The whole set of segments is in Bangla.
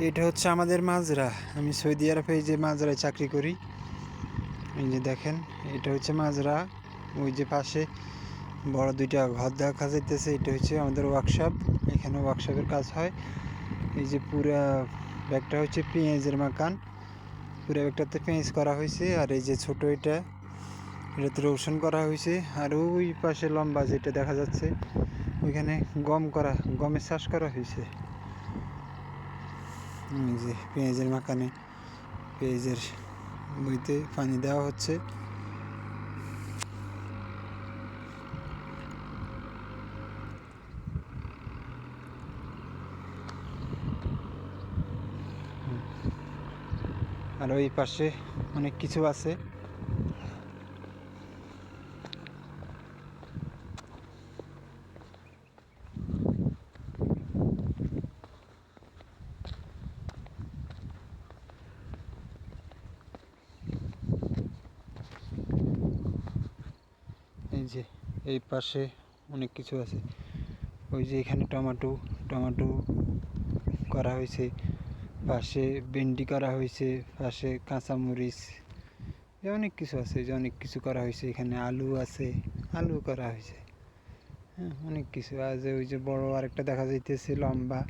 এটা হচ্ছে আমাদের মাজরা। আমি সৌদি আরবে এই যে মাজরায় চাকরি করি। এই যে দেখেন, এটা হচ্ছে মাজরা। ওই যে পাশে বড় দুইটা ঘর দেখা যাইতেছে, এটা হচ্ছে আমাদের ওয়ার্কশপ। এখানে ওয়ার্কশপের কাজ হয়। এই যে পুরা ব্যাগটা হচ্ছে পেঁয়াজের মাকান, পুরো ব্যাগটাতে পেঁয়াজ করা হয়েছে। আর এই যে ছোট এটাতে রসুন করা হয়েছে। আর ওই পাশে লম্বা যেটা দেখা যাচ্ছে ওইখানে গমের চাষ করা হয়েছে। এই যে পেঁয়াজের মাকানে পেঁয়াজের বইতে পানি দেওয়া হচ্ছে। আর ওই পাশে অনেক কিছু আছে। এই যে এই পাশে অনেক কিছু আছে। ওই যে এখানে টমেটো করা হয়েছে, পাশে ভেন্ডি করা হয়েছে, পাশে কাঁচামরিচ, অনেক কিছু আছে। যে অনেক কিছু করা হয়েছে। এখানে আলু আছে, আলু করা হয়েছে। হ্যাঁ, অনেক কিছু। আর যে ওই যে বড় আরেকটা দেখা যাইতেছে লম্বা,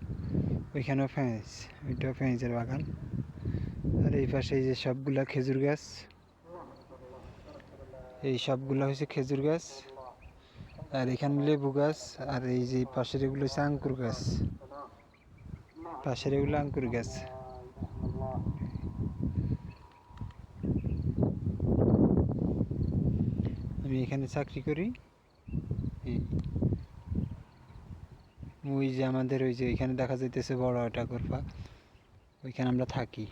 ওইখানেও পেঁয়াজ, ওইটাও পেঁয়াজের বাগান। আর এই পাশে এই যে সবগুলা খেজুর গাছ, এই সবগুলা হচ্ছে খেজুর গাছ। আর এখানে লেবু গাছ। আর এই যে পাশের এগুলো হচ্ছে আঙ্কুর গাছ, পাশের এগুলো আঙ্কুর গাছ। আমি এখানে চাকরি করি। ওই যে আমাদের ওই যে এখানে দেখা যাইতেছে বড় ঠাকুরপা, ওইখানে আমরা থাকি।